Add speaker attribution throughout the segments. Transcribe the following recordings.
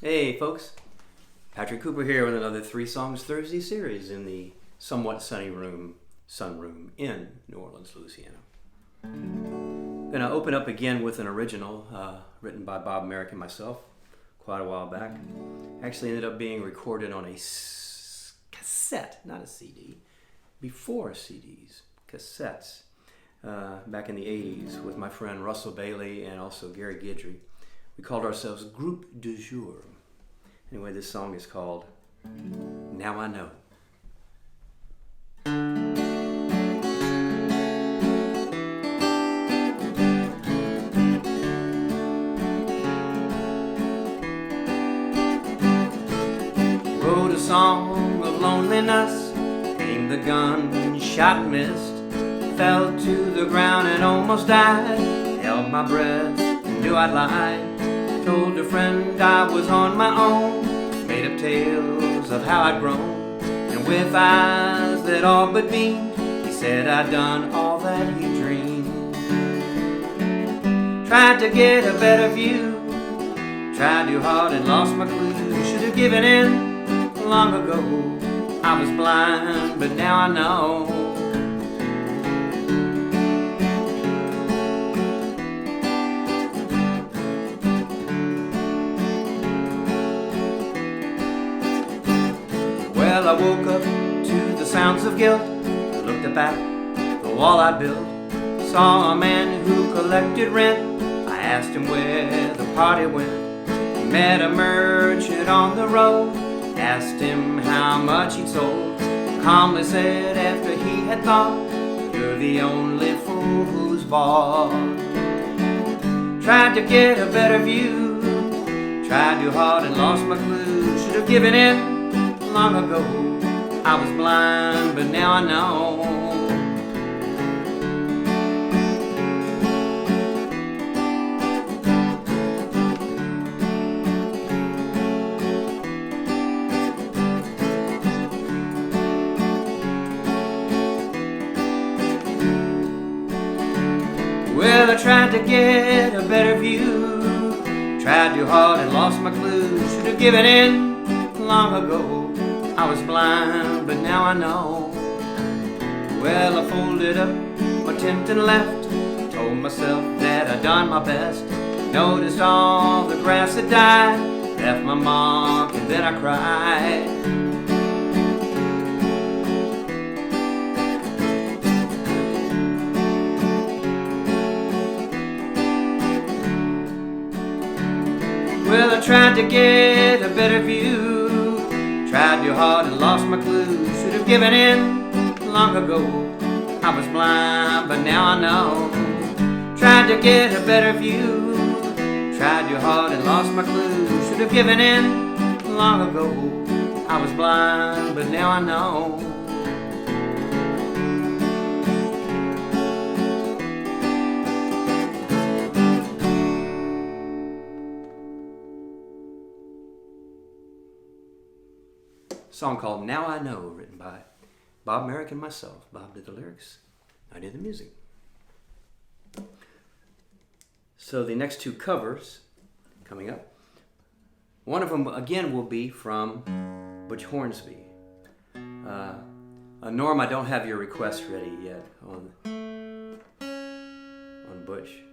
Speaker 1: Hey folks, Patrick Cooper here with another Three Songs Thursday series in the somewhat sunny sunroom in New Orleans, Louisiana. I'm going to open up again with an original written by Bob Merrick and myself quite a while back. Actually ended up being recorded on a cassette, not a CD, before CDs, cassettes, back in the 80s with my friend Russell Bailey and also Gary Guidry. We called ourselves Groupe du Jour. Anyway, this song is called Now I Know. Wrote a song of loneliness, came the gunshot missed, fell to the ground and almost died, held my breath, knew I'd lied. Told a friend I was on my own, made up tales of how I'd grown, and with eyes that all but beamed, he said I'd done all that he dreamed. Tried to get a better view, tried too hard and lost my clue. Should have given in long ago. I was blind, but now I know. Well, I woke up to the sounds of guilt, looked up at the wall I built, saw a man who collected rent. I asked him where the party went. He met a merchant on the road, asked him how much he'd sold. Calmly said after he had thought, you're the only fool who's bought. Tried to get a better view, tried too hard and lost my clue. Should have given in long ago. I was blind, but now I know. Well, I tried to get a better view, tried too hard and lost my clue. Should have given in long ago. I was blind, but now I know. Well, I folded up my tent and left, told myself that I'd done my best. Noticed all the grass had died, left my mark and then I cried. Well, I tried to get a better view, tried too hard and lost my clue. Should have given in long ago. I was blind, but now I know. Tried to get a better view, tried too hard and lost my clue. Should have given in long ago. I was blind, but now I know. Song called Now I Know, written by Bob Merrick and myself. Bob did the lyrics, I did the music. So the next two covers coming up, one of them again will be from Butch Hornsby. Norm, I don't have your request ready yet on Butch.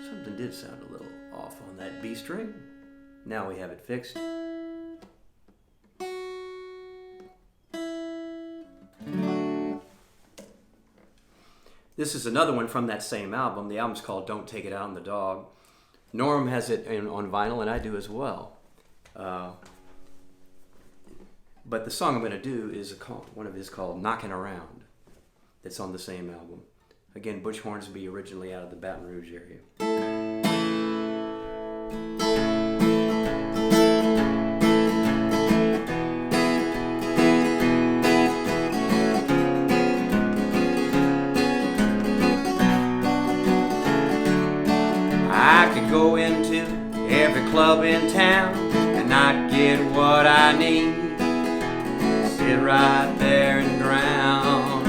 Speaker 1: Something did sound a little off on that B string. Now we have it fixed. This is another one from that same album. The album's called Don't Take It Out on the Dog. Norm has it on vinyl, and I do as well. But the song I'm going to do is one of his called Knockin' Around. That's on the same album. Again, Butch Hornsby, originally out of the Baton Rouge area. I could go into every club in town and not get what I need. Sit right there and drown,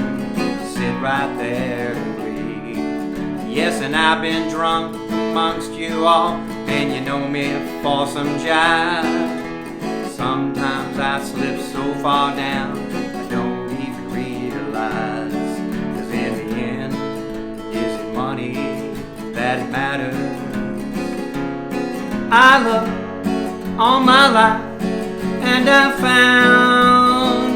Speaker 1: sit right there and bleed. Yes, and I've been drunk amongst you all, and you know me for some jive. Sometimes I slip so far down I don't even realize. 'Cause in the end, is it money that matters? I love all my life, and I found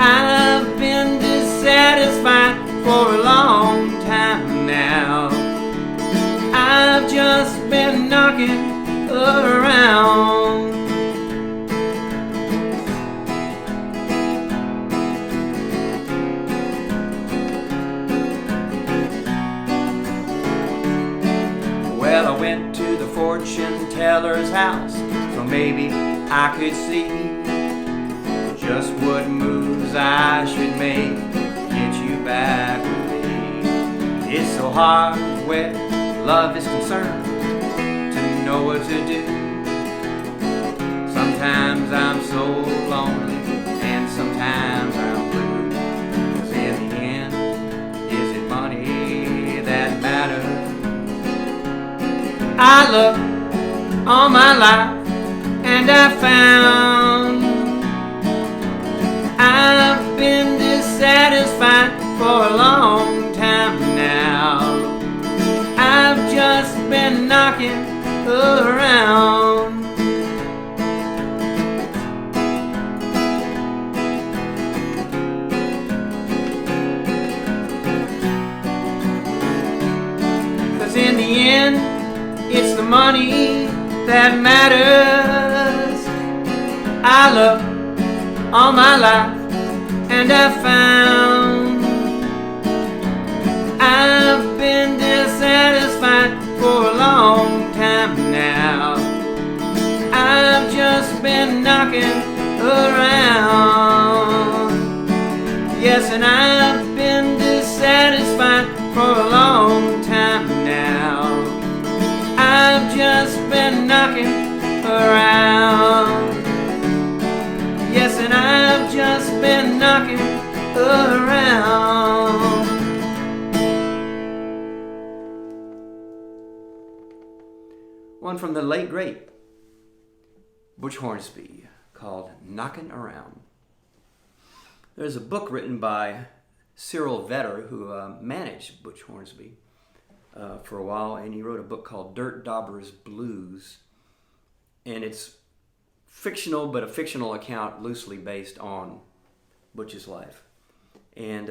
Speaker 1: I've been dissatisfied for a long time now. I've just been knocking around. Well, I went to the fortune teller's house so maybe I could see just what moves I should make to get you back with me. It's so hard where love is concerned to know what to do. Sometimes I'm so lonely and sometimes I'm blue. 'Cause in the end, is it money that matters? I love all my life, and I found I've been dissatisfied for a long time now. I've just been knocking around. Cause in the end, it's the money that matters. I love all my life, and I found I've been dissatisfied for a long time now. I've just been knocking around. Yes, and I've been dissatisfied for a long time now. I've just been knocking around. Yes, and I've just been knocking around. One from the late great Butch Hornsby called Knockin' Around. There's a book written by Cyril Vetter, who managed Butch Hornsby for a while, and he wrote a book called Dirt Dauber's Blues. And it's fictional, but a fictional account loosely based on Butch's life. And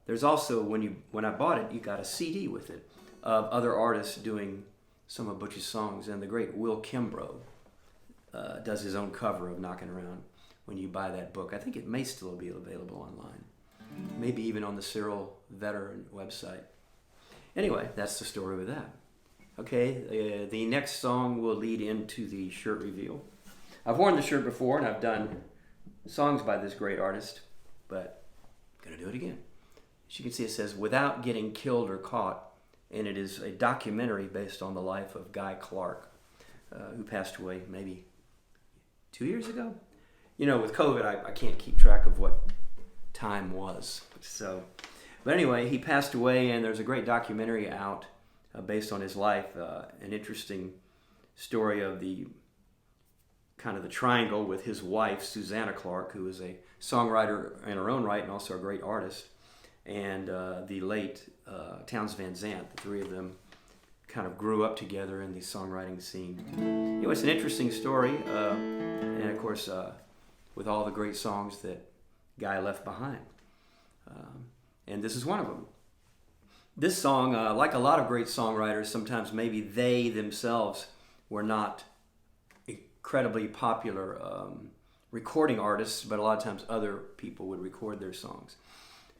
Speaker 1: there's also, when I bought it, you got a CD with it of other artists doing some of Butch's songs. And the great Will Kimbrough does his own cover of Knockin' Around when you buy that book. I think it may still be available online, maybe even on the Cyril Vetter website. Anyway, that's the story with that. Okay, the next song will lead into the shirt reveal. I've worn the shirt before, and I've done songs by this great artist, but I'm going to do it again. As you can see, it says, Without Getting Killed or Caught, and it is a documentary based on the life of Guy Clark, who passed away maybe 2 years ago. You know, with COVID, I can't keep track of what time was. So, but anyway, he passed away, and there's a great documentary out based on his life, an interesting story of the kind of the triangle with his wife, Susanna Clark, who is a songwriter in her own right and also a great artist, and the late Townes Van Zandt. The three of them kind of grew up together in the songwriting scene. Anyway, it's an interesting story, and of course, with all the great songs that Guy left behind. And this is one of them. This song, like a lot of great songwriters, sometimes maybe they themselves were not incredibly popular recording artists, but a lot of times other people would record their songs.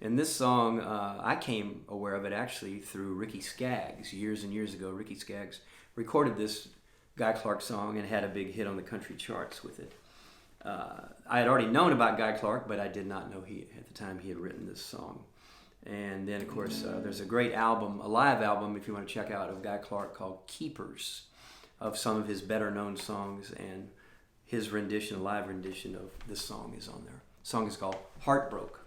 Speaker 1: And this song, I came aware of it actually through Ricky Skaggs. Years and years ago, Ricky Skaggs recorded this Guy Clark song and had a big hit on the country charts with it. I had already known about Guy Clark, but I did not know at the time he had written this song. And then, of course, there's a great album, a live album, if you want to check out, of Guy Clark called Keepers, of some of his better-known songs, and his rendition, a live rendition of this song is on there. The song is called Heartbroke.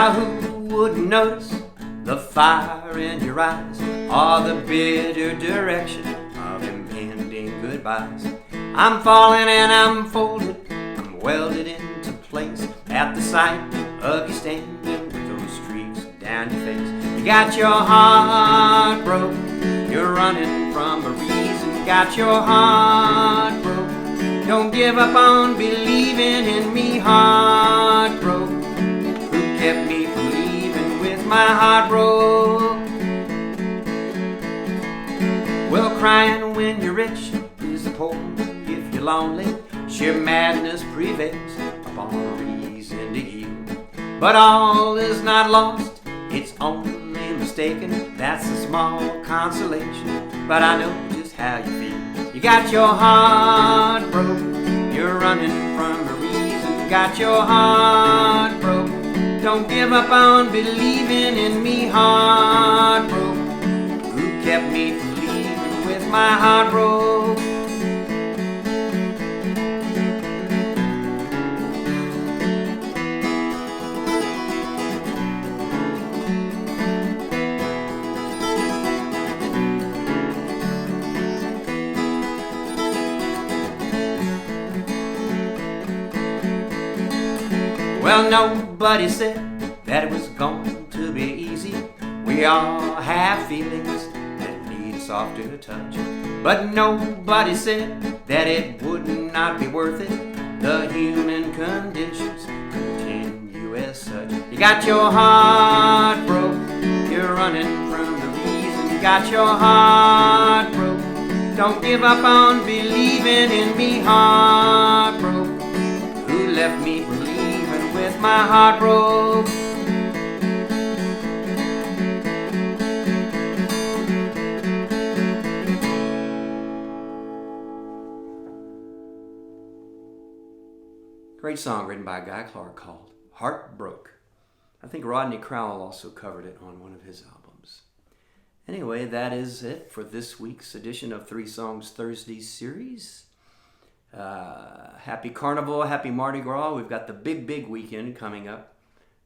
Speaker 1: Now who wouldn't notice the fire in your eyes, or the bitter direction of impending goodbyes? I'm falling and I'm folded, I'm welded into place at the sight of you standing with those streaks down your face. You got your heart broke, you're running from a reason. Got your heart broke, don't give up on believing in me. Heart broke, who kept me from leaving with my heart broke? Well, crying when you're rich is the poor if you're lonely. Sheer madness prevails upon a reason to heal. But all is not lost, it's only mistaken. That's a small consolation, but I know just how you feel. You got your heart broke, you're running from a reason. Got your heart broke, don't give up on believing in me. Heart broke, who kept me from leaving with my heart broke? Well, nobody said that it was going to be easy. We all have feelings that need softer touch. But nobody said that it would not be worth it. The human conditions continue as such. You got your heart broke, you're running from the reason. You got your heart broke, don't give up on believing in me. Heart broke, who left me with my heart broke? Great song written by Guy Clark called Heart Broke. I think Rodney Crowell also covered it on one of his albums. Anyway, that is it for this week's edition of Three Songs Thursday series. Happy Carnival, happy Mardi Gras. We've got the big weekend coming up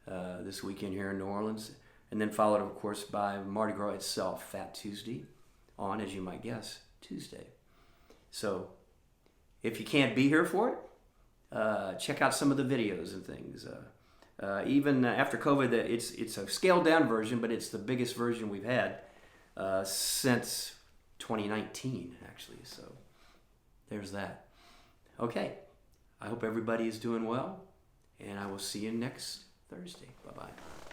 Speaker 1: this weekend here in New Orleans, and then followed, of course, by Mardi Gras itself, Fat Tuesday, on, as you might guess, Tuesday. So if you can't be here for it, check out some of the videos and things. Even after COVID, it's a scaled down version, but it's the biggest version we've had since 2019, actually. So there's that. Okay, I hope everybody is doing well, and I will see you next Thursday. Bye-bye.